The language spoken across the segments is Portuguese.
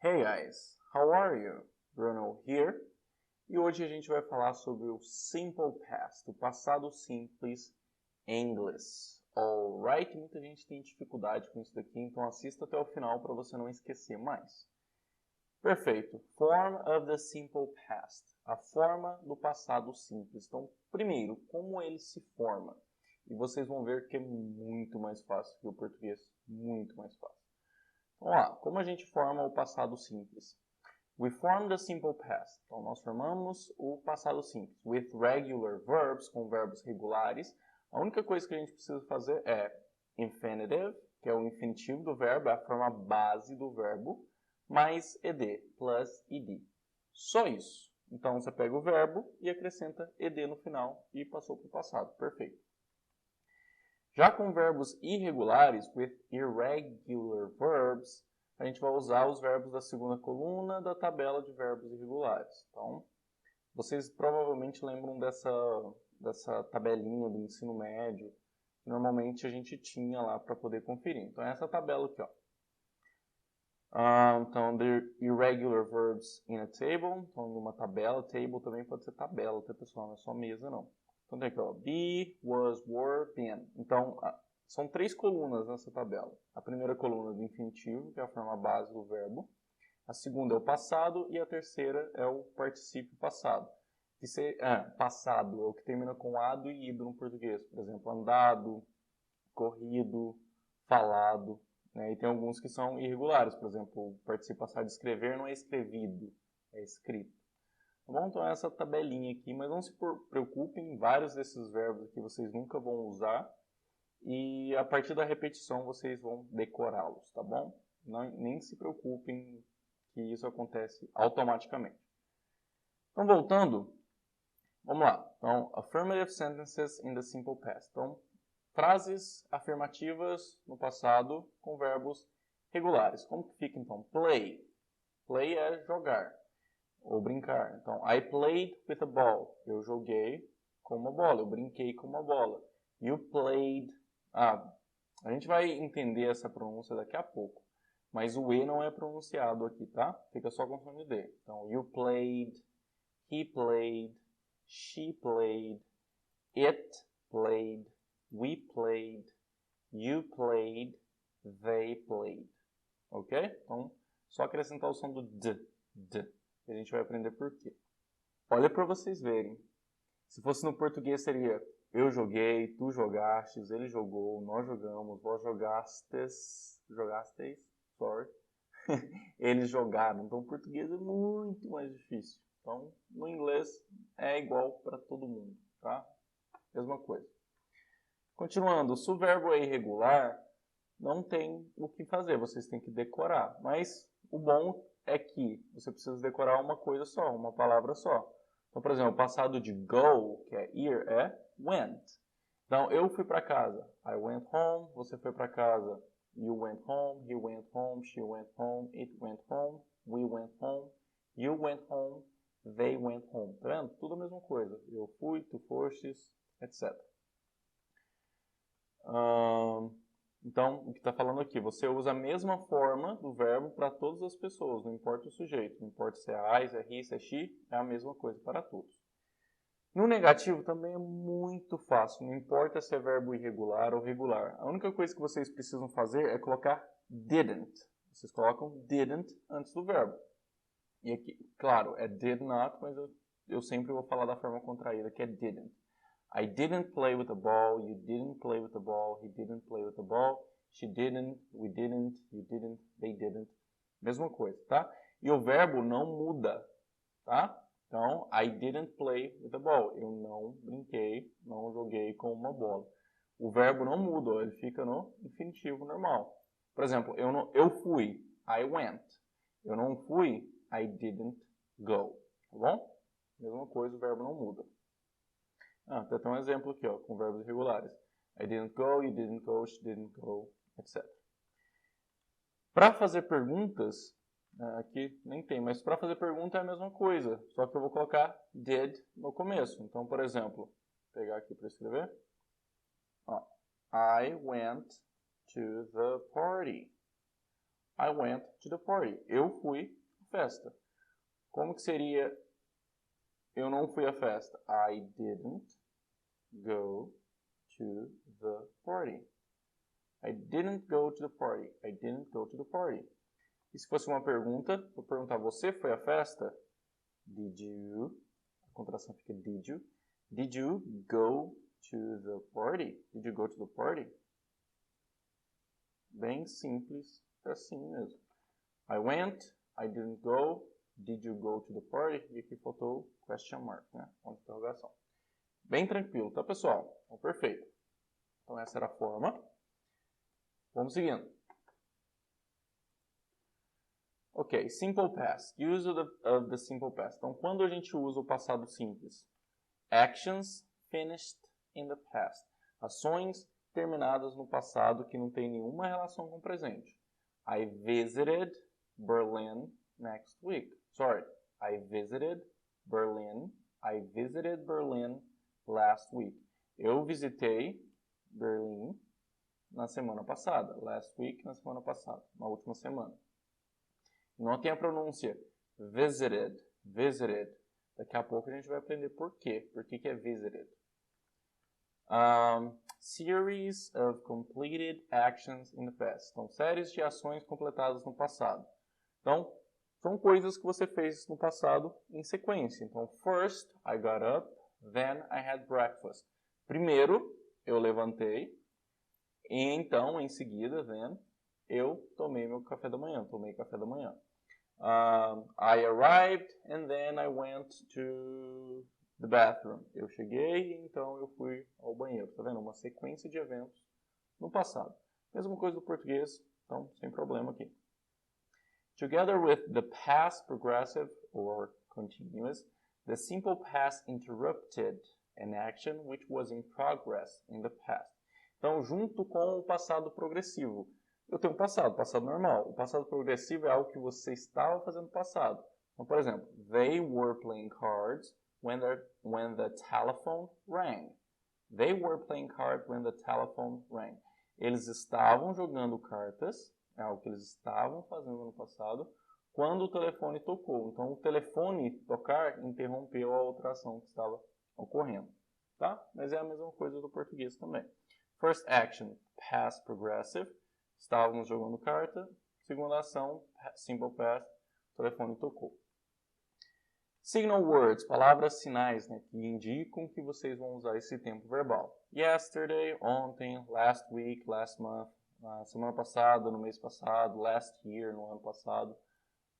Hey guys, how are you? Bruno here. E hoje a gente vai falar sobre o Simple Past, o passado simples em inglês. Alright? Muita gente tem dificuldade com isso daqui, então assista até o final para você não esquecer mais. Perfeito. Form of the simple past. A forma do passado simples. Então, primeiro, como ele se forma? E vocês vão ver que é muito mais fácil que o português. Muito mais fácil. Vamos lá. Como a gente forma o passado simples? We form the simple past. Então, nós formamos o passado simples. With regular verbs, com verbos regulares. A única coisa que a gente precisa fazer é infinitive, que é o infinitivo do verbo, é a forma base do verbo, mais ed, plus ed. Só isso. Então, você pega o verbo e acrescenta ed no final e passou para o passado. Perfeito. Já com verbos irregulares, with irregular verbs, a gente vai usar os verbos da segunda coluna da tabela de verbos irregulares. Então, vocês provavelmente lembram dessa tabelinha do ensino médio, que normalmente a gente tinha lá para poder conferir. Então, é essa tabela aqui, ó. Então, the irregular verbs in a table. Então, numa tabela, table também pode ser tabela, tá, pessoal? Não é só mesa, não. Então, tem aqui, ó, be, was, were, been. Então, são 3 colunas nessa tabela. A primeira coluna do infinitivo, que é a forma base do verbo. A segunda é o passado e a terceira é o particípio passado. Passado é o que termina com ado e ido no português. Por exemplo, andado, corrido, falado. Né? E tem alguns que são irregulares. Por exemplo, o particípio passado de escrever não é escrevido, é escrito. Tá bom? Então, essa tabelinha aqui. Mas não se preocupem, vários desses verbos aqui vocês nunca vão usar. E a partir da repetição vocês vão decorá-los, tá bom? Não, nem se preocupem que isso acontece automaticamente. Então, voltando, vamos lá. Então, affirmative sentences in the simple past. Então, frases afirmativas no passado com verbos regulares. Como que fica, então? Play. Play é jogar ou brincar. Então, I played with a ball. Eu joguei com uma bola. Eu brinquei com uma bola. You played. A gente vai entender essa pronúncia daqui a pouco. Mas o E não é pronunciado aqui, tá? Fica só com o som de D. Então, you played, he played, she played, it played, we played, you played, they played. Ok? Então, só acrescentar o som do D. A gente vai aprender por quê. Olha para vocês verem. Se fosse no português seria eu joguei, tu jogastes, ele jogou, nós jogamos, vós jogasteis, sorry. Eles jogaram. Então, o português é muito mais difícil. Então, no inglês é igual para todo mundo, tá? Mesma coisa. Continuando, se o verbo é irregular, não tem o que fazer, vocês têm que decorar. Mas o bom é que você precisa decorar uma coisa só, uma palavra só. Então, por exemplo, o passado de go, que é ir, é went. Então, eu fui para casa. I went home. Você foi para casa. You went home. He went home. She went home. It went home. We went home. You went home. They went home. Tá vendo? Tudo a mesma coisa. Eu fui, tu fostes, etc. Então, o que está falando aqui? Você usa a mesma forma do verbo para todas as pessoas, não importa o sujeito. Não importa se é I, se é he, se é she, é a mesma coisa para todos. No negativo também é muito fácil, não importa se é verbo irregular ou regular. A única coisa que vocês precisam fazer é colocar didn't. Vocês colocam didn't antes do verbo. E aqui, claro, é did not, mas eu sempre vou falar da forma contraída, que é didn't. I didn't play with the ball, you didn't play with the ball, he didn't play with the ball, she didn't, we didn't, you didn't, they didn't. Mesma coisa, tá? E o verbo não muda, tá? Então, I didn't play with the ball. Eu não brinquei, não joguei com uma bola. O verbo não muda, ele fica no infinitivo normal. Por exemplo, eu fui, I went. Eu não fui, I didn't go. Tá bom? Mesma coisa, o verbo não muda. Tem até um exemplo aqui, ó, com verbos irregulares. I didn't go, you didn't go, she didn't go, etc. Para fazer perguntas, aqui nem tem, mas para fazer pergunta é a mesma coisa, só que eu vou colocar did no começo. Então, por exemplo, vou pegar aqui para escrever. I went to the party. I went to the party. Eu fui à festa. Como que seria eu não fui à festa? I didn't go to the party. I didn't go to the party. I didn't go to the party. E se fosse uma pergunta, vou perguntar, você foi à festa? Did you? A contração fica did you? Did you go to the party? Did you go to the party? Bem simples, assim mesmo. I went, I didn't go, did you go to the party? E aqui faltou question mark, né? Ponto de interrogação. Bem tranquilo, tá, pessoal? Então, perfeito. Então, essa era a forma. Vamos seguindo. Ok, simple past. Use of the simple past. Então, quando a gente usa o passado simples? Actions finished in the past. Ações terminadas no passado que não tem nenhuma relação com o presente. I visited Berlin next week. Sorry, I visited Berlin. I visited Berlin last week. Eu visitei Berlim na semana passada. Last week, na semana passada. Na última semana. Não tem a pronúncia visited, visited. Daqui a pouco a gente vai aprender por quê. Por que é visited. Series of completed actions in the past. Então, séries de ações completadas no passado. Então, são coisas que você fez no passado em sequência. Então, first, I got up, then I had breakfast. Primeiro, eu levantei, e então, em seguida, then, eu tomei meu café da manhã, tomei café da manhã. I arrived, and then I went to the bathroom. Eu cheguei, então eu fui ao banheiro. Tá vendo? Uma sequência de eventos no passado. Mesma coisa do português, então sem problema aqui. Together with the past progressive or continuous, the simple past interrupted an action which was in progress in the past. Então, junto com o passado progressivo. Eu tenho um passado normal. O passado progressivo é algo que você estava fazendo no passado. Então, por exemplo, they were playing cards when the telephone rang. They were playing cards when the telephone rang. Eles estavam jogando cartas, é algo que eles estavam fazendo no passado, quando o telefone tocou. Então, o telefone tocar interrompeu a outra ação que estava ocorrendo. Tá? Mas é a mesma coisa do português também. First action, past progressive. Estávamos jogando carta. Segunda ação, simple past, o telefone tocou. Signal words, palavras sinais, né, que indicam que vocês vão usar esse tempo verbal. Yesterday, ontem, last week, last month, na semana passada, no mês passado, last year, no ano passado.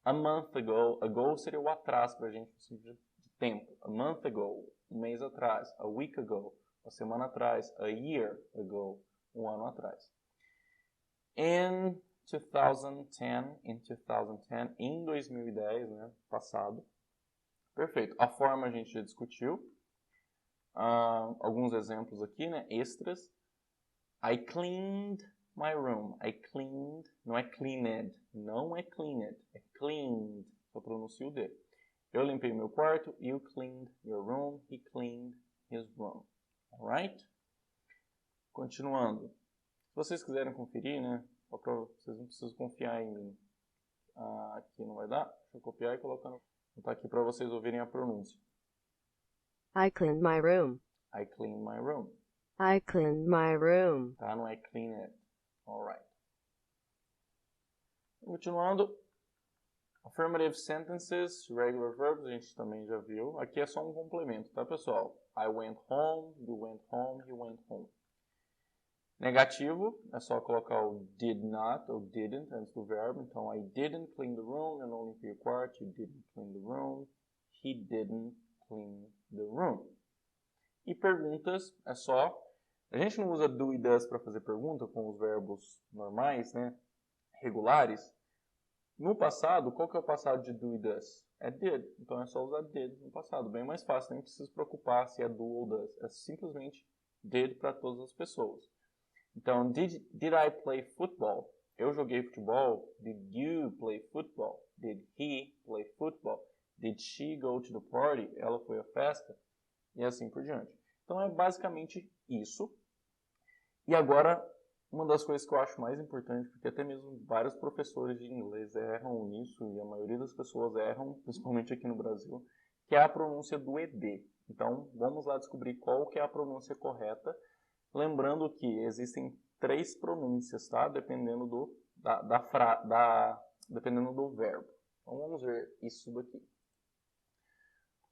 A month ago, ago seria o atrás para a gente, de tempo. A month ago, um mês atrás. A week ago, uma semana atrás. A year ago, um ano atrás. In 2010, em 2010, né, passado. Perfeito. A forma a gente já discutiu. Alguns exemplos aqui, né, extras. I cleaned my room. I cleaned, não é cleaned, não é cleaned, é cleaned. Só pronuncio o D. Eu limpei meu quarto. You cleaned your room. He cleaned his room. Alright? Continuando. Se vocês quiserem conferir, né? Vocês não precisam confiar em mim. Aqui não vai dar. Deixa eu copiar e colocar no... Vou botar aqui para vocês ouvirem a pronúncia. I cleaned my room. I cleaned my room. I cleaned my room. Tá? Não é clean it. Alright. Continuando. Affirmative sentences, regular verbs, a gente também já viu. Aqui é só um complemento, tá, pessoal? I went home, you went home, he went home. Negativo, é só colocar o did not ou didn't antes do verbo. Então, I didn't clean the room, eu não limpei o quarto. You didn't clean the room. He didn't clean the room. E perguntas, é só... A gente não usa do e does para fazer pergunta com os verbos normais, né? Regulares. No passado, qual que é o passado de do e does? É did. Então, é só usar did no passado. Bem mais fácil, nem precisa se preocupar se é do ou does. É simplesmente did para todas as pessoas. Então, did I play football? Eu joguei futebol. Did you play football? Did he play football? Did she go to the party? Ela foi à festa? E assim por diante. Então, é basicamente isso. E agora, uma das coisas que eu acho mais importante, porque até mesmo vários professores de inglês erram nisso, e a maioria das pessoas erram, principalmente aqui no Brasil, que é a pronúncia do ED. Então, vamos lá descobrir qual que é a pronúncia correta, lembrando que existem 3 pronúncias, tá? Dependendo dependendo do verbo. Então, vamos ver isso daqui.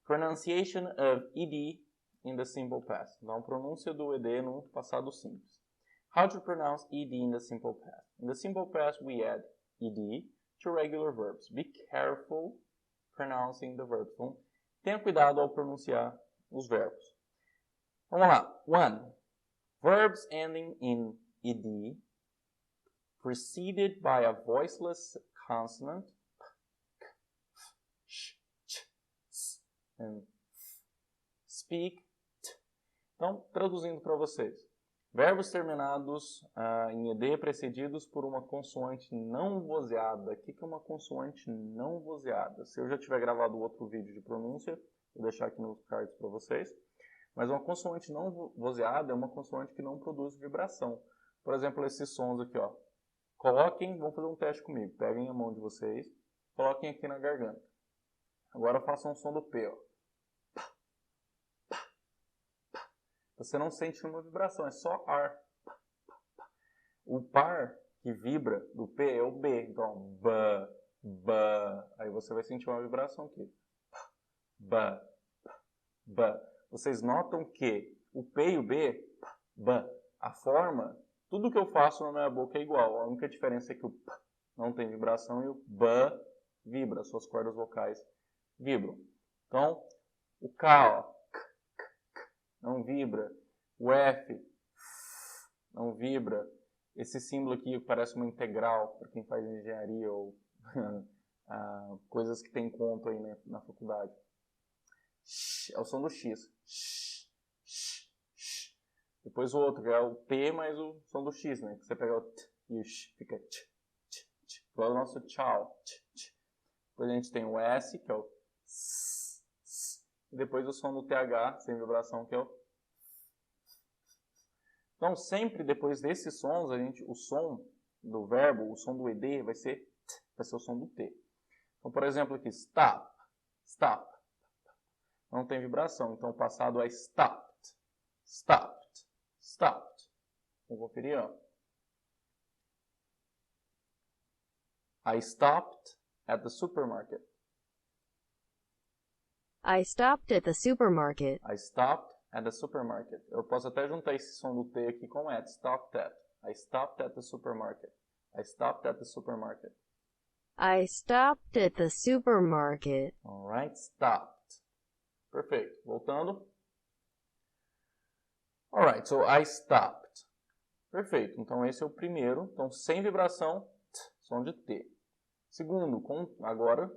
Pronunciation of ED in the simple past. Então, pronúncia do ED no passado simples. How to pronounce ED in the simple past. In the simple past, we add ED to regular verbs. Be careful pronouncing the verbs. Então, tenha cuidado ao pronunciar os verbos. Vamos lá. 1. Verbs ending in ED preceded by a voiceless consonant and speak. Então, traduzindo para vocês. Verbos terminados em ED precedidos por uma consoante não vozeada. O que é uma consoante não vozeada? Se eu já tiver gravado outro vídeo de pronúncia, vou deixar aqui nos cards para vocês. Mas uma consoante não vozeada é uma consoante que não produz vibração. Por exemplo, esses sons aqui, ó. Coloquem, vamos fazer um teste comigo. Peguem a mão de vocês, coloquem aqui na garganta. Agora façam o som do P, ó. Você não sente nenhuma vibração, é só ar. O par que vibra do P é o B. Então, B, B. Aí você vai sentir uma vibração aqui. B, B. Vocês notam que o P e o B, B, a forma, tudo que eu faço na minha boca é igual. A única diferença é que o P não tem vibração e o B vibra. Suas cordas vocais vibram. Então, o K, ó, não vibra. O F não vibra. Esse símbolo aqui parece uma integral para quem faz engenharia ou coisas que tem conto aí, né, na faculdade. É o som do X. Depois o outro, que é o T mais o som do X, né? Que você pega o T e o X, fica T. Igual o nosso tchau. Depois a gente tem o S, que é o S. E depois o som do TH, sem vibração, que é o... Então, sempre depois desses sons, o som do verbo, o som do ED vai ser T, vai ser o som do T. Então, por exemplo, aqui, stop, stop. Não tem vibração, então o passado é stopped, stopped, stopped. Vamos conferir, ó. I stopped at the supermarket. I stopped at the supermarket. I stopped at the supermarket. Eu posso até juntar esse som do T aqui com at. Stopped at. I stopped at the supermarket. I stopped at the supermarket. I stopped at the supermarket. Alright, stopped. Perfeito. Voltando. Alright, so I stopped. Perfeito. Então esse é o primeiro. Então sem vibração, t, som de T. Segundo, agora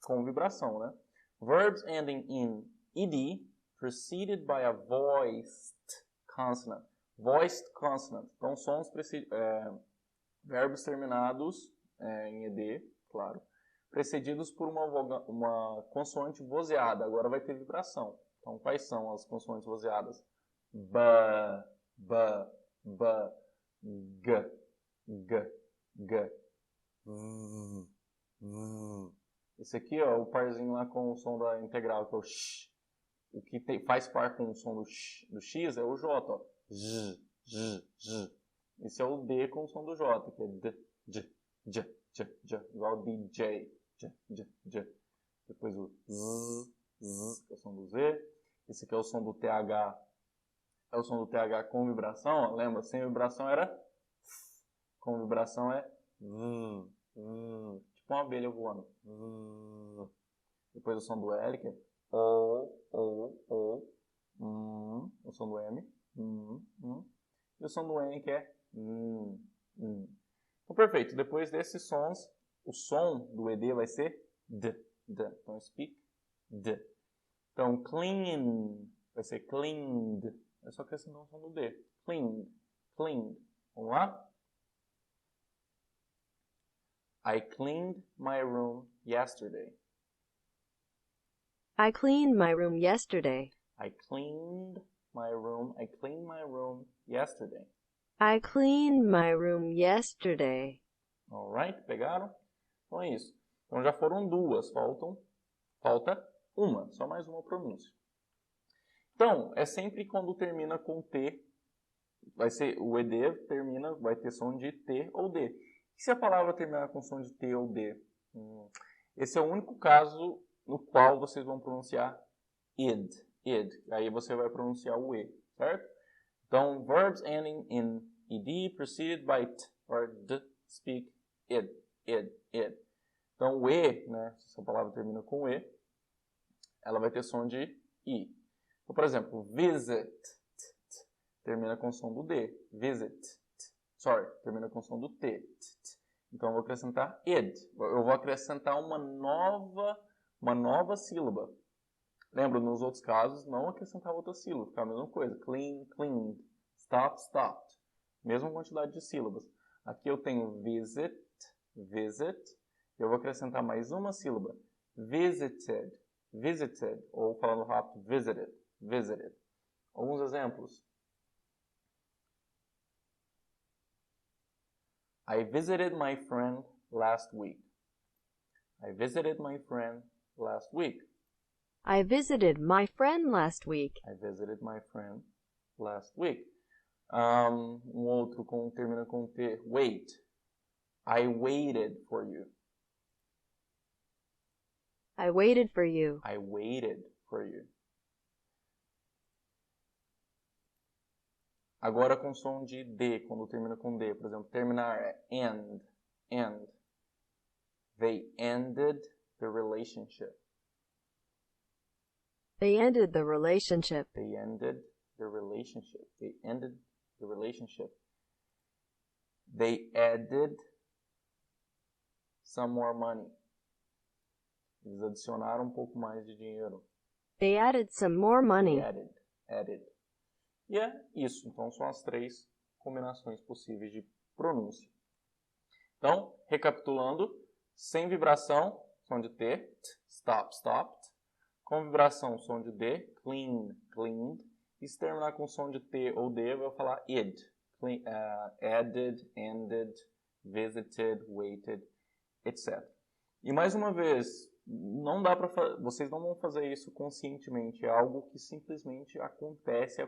com vibração, né? Verbs ending in ED preceded by a voiced consonant. Voiced consonant. Então, verbos terminados em ED, claro, precedidos por uma consoante vozeada. Agora vai ter vibração. Então, quais são as consoantes vozeadas? B, B, B, G, G, G. Esse aqui, ó, o parzinho lá com o som da integral, que é o X. O que faz par com o som do X é o J, ó. Z, Z, Z. Esse é o D com o som do J, que é D, J, J, J, J. Igual DJ. J, J, J. Depois o Z, Z, que é o som do Z. Esse aqui é o som do TH. É o som do TH com vibração, ó. Lembra? Sem vibração era F. Com vibração é V, V. Tipo uma abelha voando. V. Depois o som do L, que é O. O som do M. E o som do N, que é Então, perfeito. Depois desses sons, o som do ED vai ser D. D. Então, speak D. Então, clean vai ser cleaned. É só acrescentar o som do D. Cleaned. Cleaned. Vamos lá? I cleaned my room yesterday. I cleaned my room yesterday. I cleaned my room. I cleaned my room yesterday. I cleaned my room yesterday. Alright, pegaram? Então é isso. Então já foram duas, falta uma, só mais uma pronúncia. Então, é sempre quando termina com T, vai ser o ED termina, vai ter som de T ou D. E se a palavra terminar com som de T ou D? Esse é o único caso no qual vocês vão pronunciar id. Aí você vai pronunciar o E, certo? Então, verbs ending in ed preceded by t or d speak id. Então, o E, né, se a palavra termina com E, ela vai ter som de I. Então, por exemplo, visit, termina com som do D. Visit, termina com som do T. Então, eu vou acrescentar id. Eu vou acrescentar uma nova sílaba. Lembra, nos outros casos, não acrescentava outra sílaba. Ficava a mesma coisa. Clean, cleaned. Stop, stopped. Mesma quantidade de sílabas. Aqui eu tenho visit. Eu vou acrescentar mais uma sílaba. Visited. Ou falando rápido, visited. Alguns exemplos. I visited my friend last week. I visited my friend last week. I visited my friend last week. I visited my friend last week. Outro termina com T. Wait. I waited for you. I waited for you. I waited for you. Agora com som de D, quando termina com D. Por exemplo, terminar é end. They ended the relationship. They ended the relationship. They ended the relationship. They ended the relationship. They added some more money. Eles adicionaram um pouco mais de dinheiro. They added some more money. Added. E é isso. Então, são as três combinações possíveis de pronúncia. Então, recapitulando, sem vibração, som de T, stop, stopped. Com vibração, som de D, clean, cleaned. E se terminar com som de T ou D, eu vou falar id. Added, ended, visited, waited, etc. E mais uma vez, não dá para vocês não vão fazer isso conscientemente. É algo que simplesmente acontece.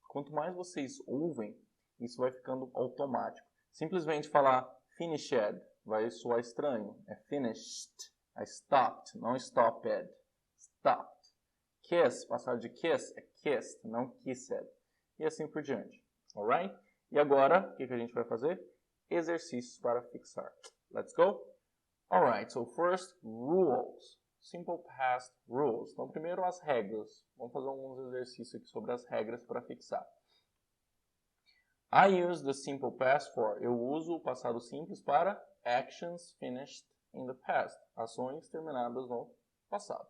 Quanto mais vocês ouvem, isso vai ficando automático. Simplesmente falar finished vai soar estranho. É finished. I stopped, não stopped. Stopped. Kiss, passar de kiss é kissed, não kissed. E assim por diante. Alright? E agora, o que a gente vai fazer? Exercícios para fixar. Let's go? Alright, so first, rules. Simple past rules. Então, primeiro as regras. Vamos fazer alguns exercícios aqui sobre as regras para fixar. I use the simple past for. Eu uso o passado simples para actions finished in the past. Ações terminadas no passado.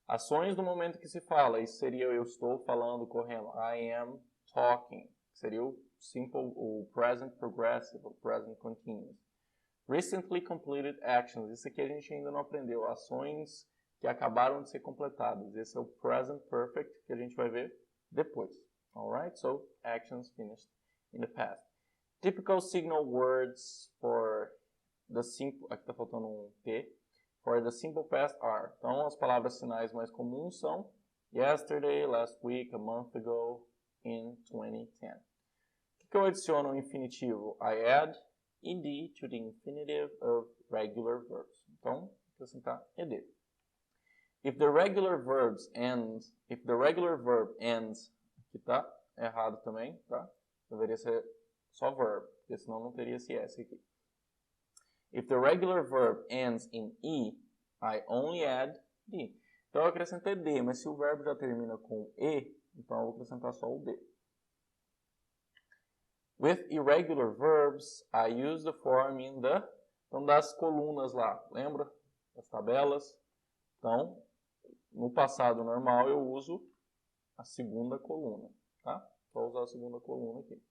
Ações no momento que se fala. Isso seria eu estou falando, correndo. I am talking. Seria o simple, o present progressive, o present continuous. Recently completed actions. Isso aqui a gente ainda não aprendeu. Ações que acabaram de ser completadas. Esse é o present perfect que a gente vai ver depois. Alright? So, actions finished in the past. Typical signal words for the simple... Aqui está faltando um T. For the simple past are. Então, as palavras sinais mais comuns são yesterday, last week, a month ago, in 2010. O que eu adiciono no infinitivo? I add ed to the infinitive of regular verbs. Então, vou acrescentar ed. If the regular verb ends, aqui tá errado também, tá? Deveria ser só verb, porque senão não teria esse S aqui. If the regular verb ends in E, I only add D. Então eu acrescentei D, mas se o verbo já termina com E, então eu vou acrescentar só o D. With irregular verbs, I use the form in the... Então das colunas lá, lembra? Das tabelas. Então, no passado normal eu uso a segunda coluna, tá? Vou usar a segunda coluna aqui.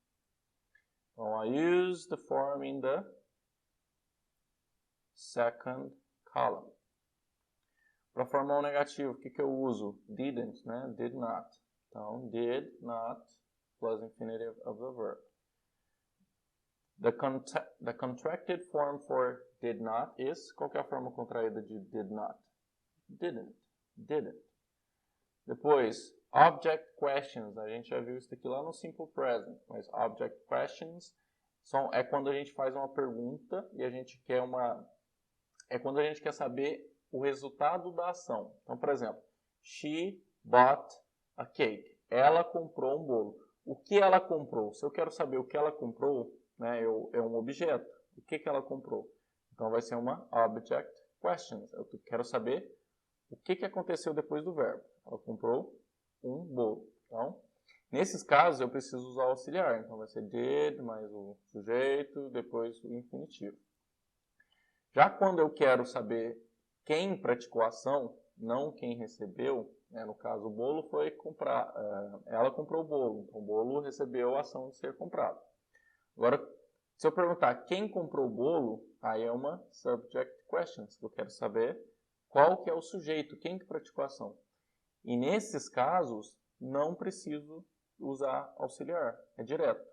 Então, I use the form in the second column. Para formar um negativo, o que eu uso? Didn't, né? Did not. Então, did not plus infinitive of the verb. The contracted form for did not is, qual que é a forma contraída de did not? Didn't. Depois, object questions, a gente já viu isso aqui lá no Simple Present, mas object questions é quando a gente faz uma pergunta e a gente quer é quando a gente quer saber o resultado da ação. Então, por exemplo, she bought a cake. Ela comprou um bolo. O que ela comprou? Se eu quero saber o que ela comprou, né, é um objeto. O que ela comprou? Então, vai ser uma object questions. Eu quero saber o que aconteceu depois do verbo. Ela comprou um bolo. Então, nesses casos, eu preciso usar o auxiliar. Então, vai ser did, mais o sujeito, depois o infinitivo. Já quando eu quero saber quem praticou a ação, não quem recebeu, né, no caso, o bolo foi comprar. Ela comprou o bolo, então o bolo recebeu a ação de ser comprado. Agora, se eu perguntar quem comprou o bolo, aí é uma subject question. Eu quero saber qual que é o sujeito, quem que praticou a ação. E nesses casos, não preciso usar auxiliar, é direto.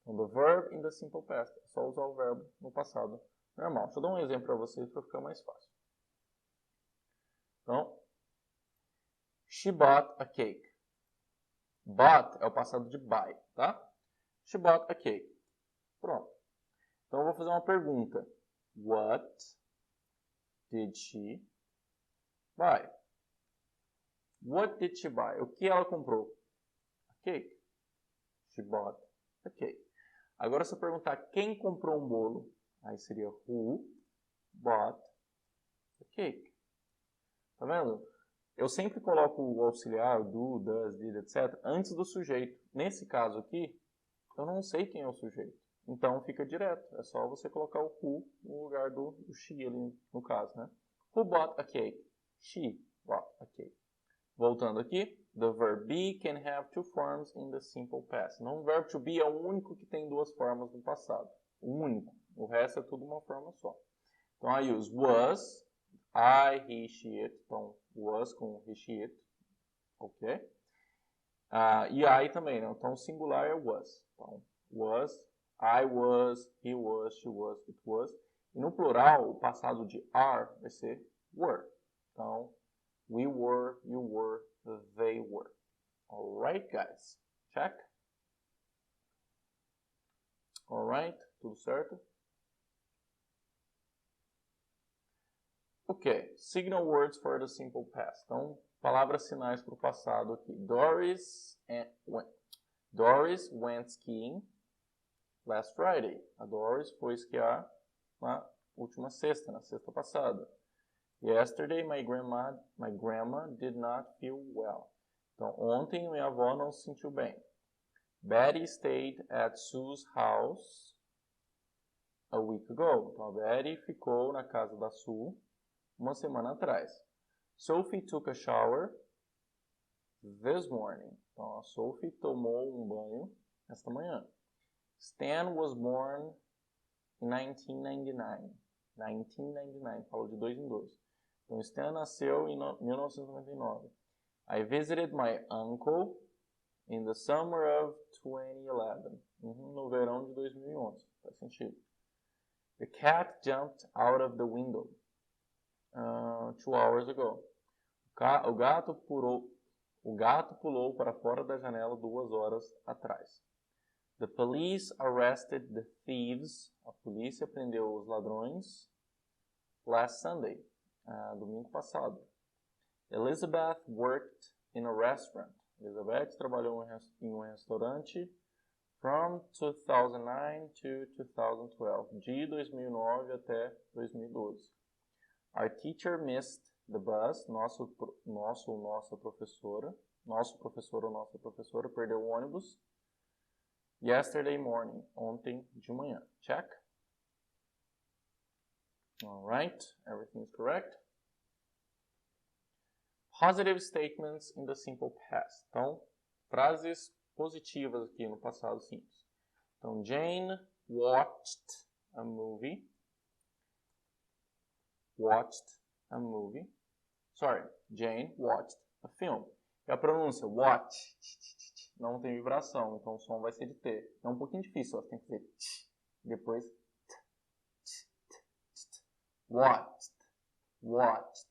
Então, the verb in the simple past, é só usar o verbo no passado normal. Deixa eu dar um exemplo para vocês para ficar mais fácil. Então, she bought a cake. Bought é o passado de buy, tá? She bought a cake. Pronto. Então, eu vou fazer uma pergunta. What did she buy? What did she buy? O que ela comprou? A cake. She bought a cake. Agora, se eu perguntar quem comprou um bolo, aí seria who bought a cake. Tá vendo? Eu sempre coloco o auxiliar, do, does, did, etc., antes do sujeito. Nesse caso aqui, eu não sei quem é o sujeito. Então, fica direto. É só você colocar o who no lugar do she ali, no caso, né? Who bought a cake? She bought a cake. Voltando aqui, the verb be can have two forms in the simple past. Então, o verbo to be é o único que tem duas formas no passado. O único. O resto é tudo uma forma só. Então, I use was, I, he, she, it. Então, was com he, she, it. Ok? E I também, né? Então, o singular é was. Então, was, I was, he was, she was, it was. E no plural, o passado de are vai ser were. Então, we were, you were, they were. Alright, guys? Check? Alright? Tudo certo? Ok. Signal words for the simple past. Então, palavras sinais para o passado aqui. Doris went skiing last Friday. A Doris foi esquiar na última sexta, na sexta passada. Yesterday, my grandma did not feel well. Então, ontem minha avó não se sentiu bem. Betty stayed at Sue's house a week ago. Então, a Betty ficou na casa da Sue uma semana atrás. Sophie took a shower this morning. Então, a Sophie tomou um banho esta manhã. Stan was born in 1999. 1999, falou de 2 em 2. Então, Stan nasceu em 1999. I visited my uncle in the summer of 2011. No verão de 2011. Faz sentido. The cat jumped out of the window 2 hours ago. O gato pulou para fora da janela 2 horas atrás. The police arrested the thieves. A polícia prendeu os ladrões last Sunday, domingo passado. Elizabeth worked in a restaurant. Elizabeth trabalhou em um restaurante from 2009 to 2012, de 2009 até 2012. Our teacher missed the bus. Nosso professor ou nossa professora perdeu o ônibus yesterday morning, ontem de manhã. Check. All right, everything is correct. Positive statements in the simple past. Então, frases positivas aqui no passado simples. Então, Jane watched a movie. Jane watched a film. E a pronúncia watch não tem vibração, então o som vai ser de T. É um pouquinho difícil, ó, tem que dizer depois watched, watched,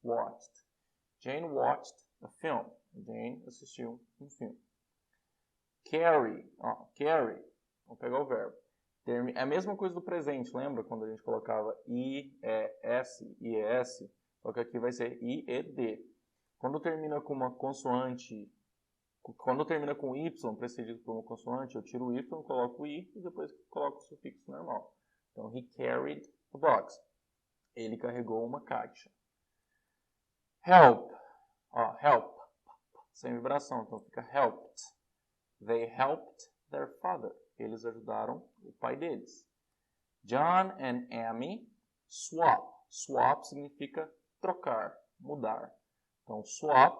watched. Jane watched a film. Jane assistiu filme. Carry, carry. Vamos pegar o verbo. É a mesma coisa do presente, lembra? Quando a gente colocava I-E-S, I-E-S, só que aqui vai ser I-E-D. Quando termina com uma consoante, quando termina com Y, precedido por uma consoante, eu tiro o Y, coloco o I e depois coloco o sufixo normal. Então, he carried a box. Ele carregou uma caixa. Help. Help. Sem vibração, então fica helped. They helped their father. Eles ajudaram o pai deles. John and Amy swap. Swap significa trocar, mudar. Então, swap,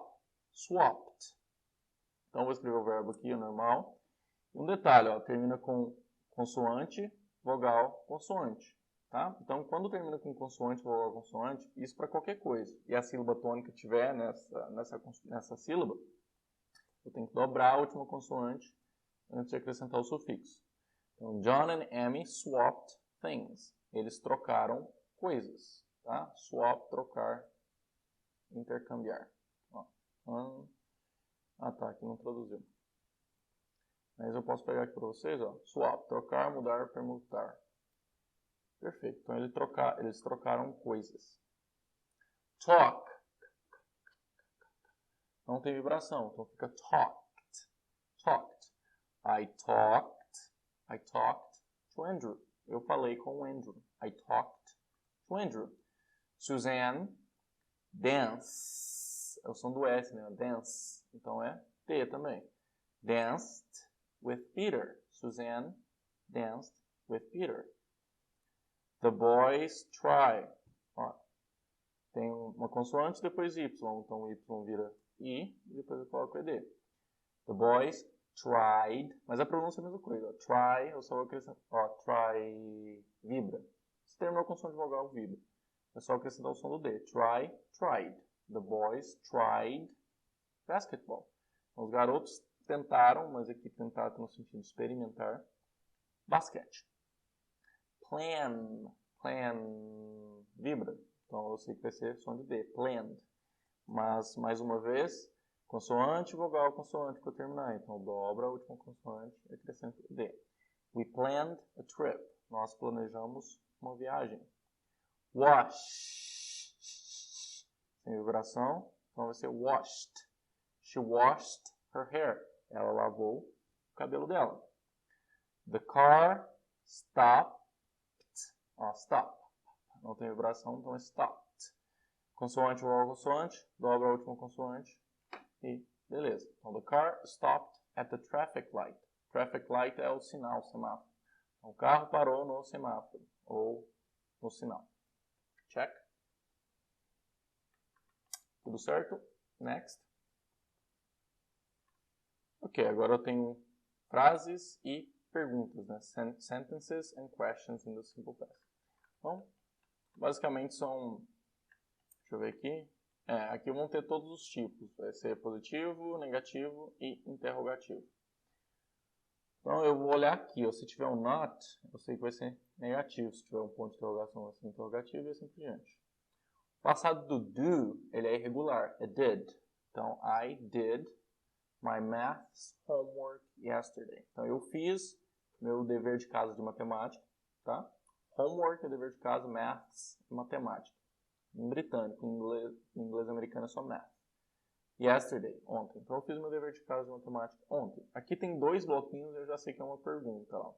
swapped. Então, vou escrever o verbo aqui, o normal. Um detalhe, termina com consoante, vogal, consoante. Tá? Então, quando termina com consoante, vogal, consoante, isso para qualquer coisa. E a sílaba tônica tiver nessa sílaba, eu tenho que dobrar a última consoante antes de acrescentar o sufixo. Então, John and Amy swapped things. Eles trocaram coisas. Tá? Swap, trocar, intercambiar. Tá, aqui não traduziu. Mas eu posso pegar aqui para vocês, swap, trocar, mudar, permutar. Perfeito. Então eles trocaram coisas. Talk. Não tem vibração, então fica talked. Talked. I talked to Andrew. Eu falei com o Andrew. I talked to Andrew. Suzanne dance. É o som do S, né? Dance. Então é T também. Danced with Peter. Suzanne danced with Peter. The boys try. Tem uma consoante depois Y. Então o Y vira I e depois eu coloco ED. The boys tried. Mas a pronúncia é a mesma coisa. Try, eu só vou acrescentar. Try vibra. Se terminou com som de vogal, vibra. É só acrescentar o som do D. Try, tried. The boys tried basketball. Então, os garotos tentaram, mas aqui tentar no sentido de experimentar, basquete. Plan vibra. Então eu sei que vai ser som de D, planned. Mas, mais uma vez, consoante, vogal, consoante para terminar. Então dobra a última consoante e acrescenta D. We planned a trip. Nós planejamos uma viagem. Wash. Sem vibração. Então vai ser washed. She washed her hair. Ela lavou o cabelo dela. The car stopped. Stop. Não tem vibração, então é stopped. Consoante, vogal, consoante. Dobra a última consoante. E beleza. Então, the car stopped at the traffic light. Traffic light é o sinal, o semáforo. Então, o carro parou no semáforo. Ou no sinal. Check. Tudo certo? Next. Ok, agora eu tenho frases e perguntas, né? Sentences and questions in the simple past. Então, basicamente são... Deixa eu ver aqui. Aqui vão ter todos os tipos. Vai ser positivo, negativo e interrogativo. Então, eu vou olhar aqui. Se tiver um not, eu sei que vai ser negativo. Se tiver um ponto de interrogação, vai ser interrogativo e assim por diante. O passado do do, ele é irregular. É did. Então, I did my maths homework yesterday. Então, eu fiz meu dever de casa de matemática, tá? Homework é dever de casa, maths é matemática. Em britânico, em inglês americano é só math. Yesterday, ontem. Então, eu fiz meu dever de casa de matemática ontem. Aqui tem 2 bloquinhos, eu já sei que é uma pergunta, ó.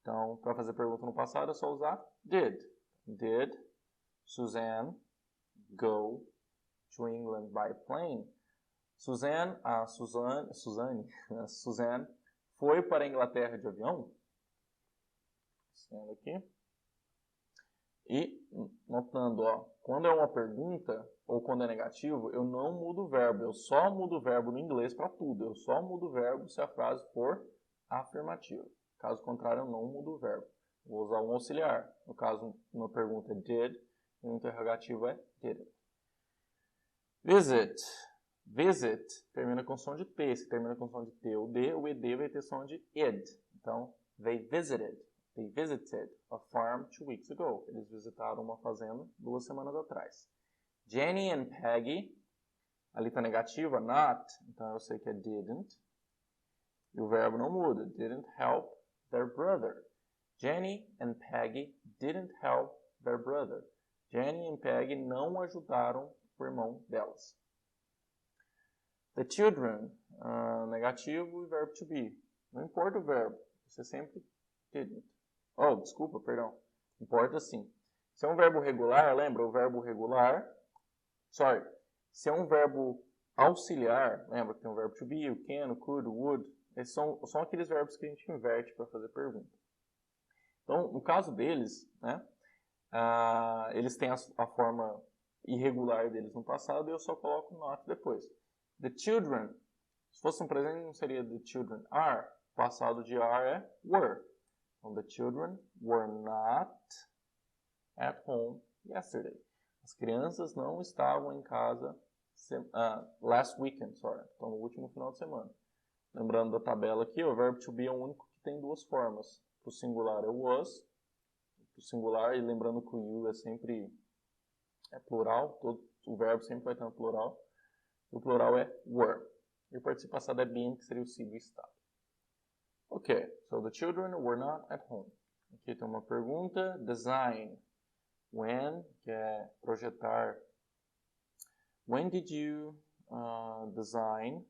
Então, para fazer pergunta no passado, é só usar did. Did Suzanne go to England by plane? Suzanne foi para a Inglaterra de avião? Sendo aqui. E notando, quando é uma pergunta ou quando é negativo, eu não mudo o verbo. Eu só mudo o verbo no inglês para tudo. Eu só mudo o verbo se a frase for afirmativa. Caso contrário, eu não mudo o verbo. Vou usar um auxiliar. No caso, uma pergunta é did e no interrogativo é didn't. Visit. Visit termina com som de T. Se termina com som de T ou D, o ED vai ter som de id. Então, they visited. They visited a farm 2 weeks ago. Eles visitaram uma fazenda 2 semanas atrás. Jenny and Peggy, ali está negativa, not, então eu sei que é didn't. E o verbo não muda. Didn't help their brother. Jenny and Peggy didn't help their brother. Jenny e Peggy não ajudaram o irmão delas. The children, negativo e verbo to be. Não importa o verbo, você sempre didn't. Oh, desculpa, perdão. Importa sim. Se é um verbo regular, lembra? O verbo regular, se é um verbo auxiliar, lembra que tem o verbo to be, o can, o could, o would. Esses são aqueles verbos que a gente inverte para fazer pergunta. Então, no caso deles, né, eles têm a forma irregular deles no passado e eu só coloco not depois. The children, se fosse um presente, não seria the children are. O passado de are é were. Então, the children were not at home yesterday. As crianças não estavam em casa last weekend, então no último final de semana. Lembrando da tabela aqui, o verbo to be é o único que tem duas formas. Para o singular é was, para o singular, e lembrando que o you é sempre plural, o verbo sempre vai estar no plural. O plural é were. E o participio passado é been, que seria o sido estado. Ok, so the children were not at home. Aqui tem uma pergunta. Design. When, que é projetar. When did you design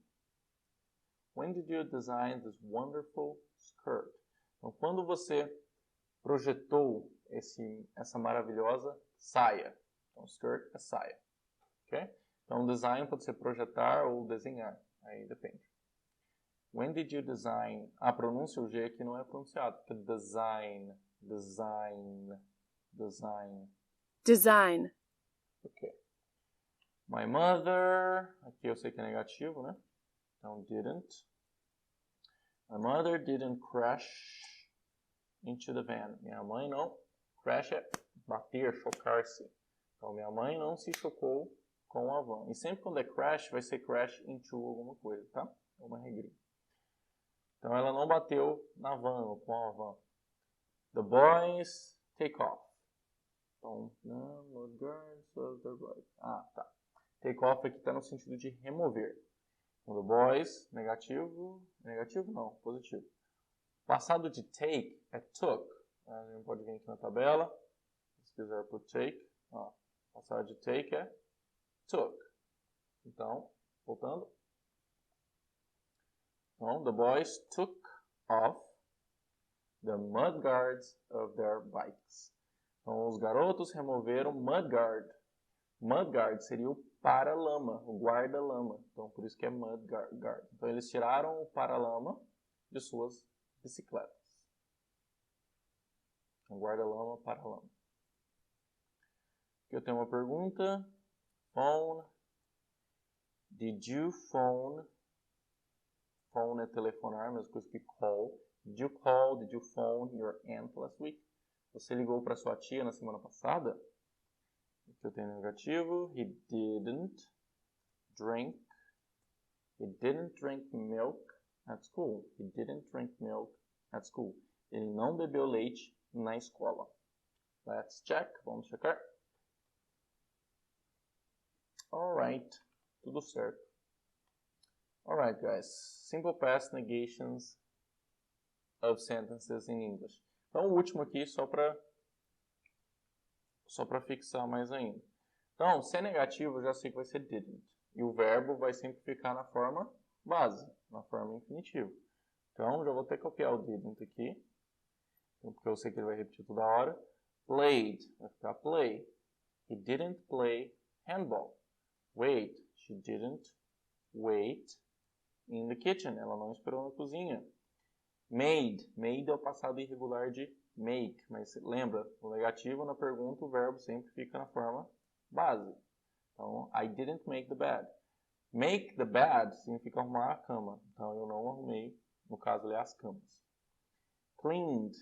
this wonderful skirt? Então, quando você projetou essa maravilhosa saia. Então, skirt é saia. Ok? Então, design pode ser projetar ou desenhar. Aí depende. When did you design? A pronúncia, o G aqui não é pronunciado. Porque design. Ok. My mother. Aqui eu sei que é negativo, né? Então, didn't. My mother didn't crash into the van. Minha mãe não. Crash é bater, chocar-se. Então, minha mãe não se chocou com a van. E sempre quando é crash, vai ser crash into alguma coisa, tá? É uma regrinha. Então, ela não bateu na van ou com a van. The boys take off. Então, tá. Take off aqui está no sentido de remover. Então, the boys, negativo. Negativo não, positivo. Passado de take é took. A gente pode vir aqui na tabela. Se quiser por take. Passado de take é took. Então, voltando. Então, the boys took off the mudguards of their bikes. Então, os garotos removeram mudguard. Mudguard seria o para-lama, o guarda-lama. Então, por isso que é mudguard. Então, eles tiraram o para-lama de suas bicicletas. Então, guarda-lama, para-lama. Aqui eu tenho uma pergunta. Phone. Did you phone? Phone é telefonar, mesma coisa que call. Did you phone your aunt last week? Você ligou para sua tia na semana passada? Aqui eu tenho negativo. He didn't drink milk at school. He didn't drink milk at school. Ele não bebeu leite na escola. Let's check. Vamos checar. Alright. Tudo certo. Alright, guys. Simple past negations of sentences in English. Então, o último aqui, só para fixar mais ainda. Então, se é negativo, eu já sei que vai ser didn't. E o verbo vai sempre ficar na forma base, na forma infinitiva. Então, já vou até copiar o didn't aqui. Porque eu sei que ele vai repetir toda hora. Played, vai ficar play. He didn't play handball. Wait, she didn't wait in the kitchen. Ela não esperou na cozinha. Made é o passado irregular de make, mas lembra, o negativo na pergunta, o verbo sempre fica na forma base. Então, I didn't make the bed. Make the bed significa arrumar a cama. Então, eu não arrumei, no caso, as camas. Cleaned.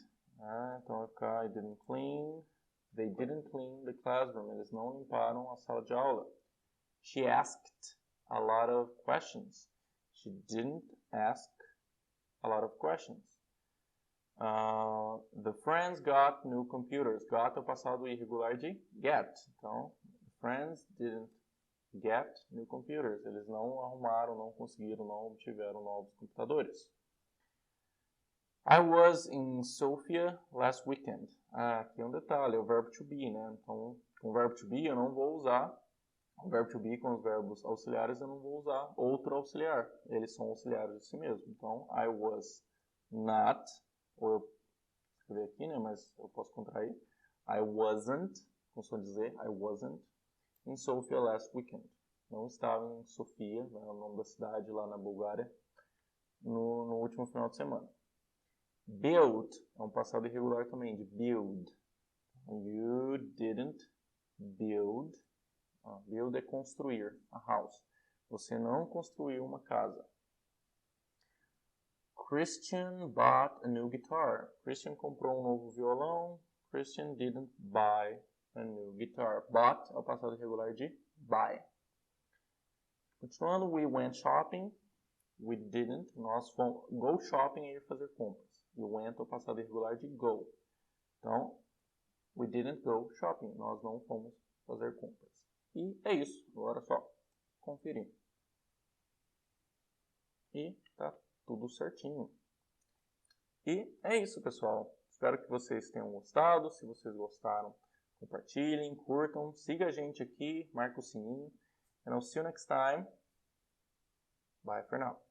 Então, vai ficar I didn't clean. They didn't clean the classroom. Eles não limparam a sala de aula. She asked a lot of questions. She didn't ask a lot of questions. The friends got new computers. Got é o passado irregular de get. Então, the friends didn't get new computers. Eles não arrumaram, não conseguiram, não obtiveram novos computadores. I was in Sofia last weekend. Aqui é um detalhe, é o verbo to be, né? Então, com o verbo to be eu não vou usar o verbo to be com os verbos auxiliares, eu não vou usar outro auxiliar. Eles são auxiliares de si mesmo. Então, I was not, ou eu escrevi aqui, né? Mas eu posso contrair. I wasn't, como só dizer, I wasn't in Sofia last weekend. Não estava em Sofia, né, o nome da cidade lá na Bulgária, no último final de semana. Build é um passado irregular também, de build. You didn't build. Build é construir, a house. Você não construiu uma casa. Christian bought a new guitar. Christian comprou um novo violão. Christian didn't buy a new guitar. Bought é o passado irregular de buy. Continuando, we went shopping. We didn't. Nós fomos. Go shopping é ir fazer compras. E went é o passado irregular de go. Então, we didn't go shopping. Nós não fomos fazer compras. E é isso. Agora é só conferir. E tá tudo certinho. E é isso, pessoal. Espero que vocês tenham gostado. Se vocês gostaram, compartilhem, curtam. Siga a gente aqui, marca o sininho. And I'll see you next time. Bye for now.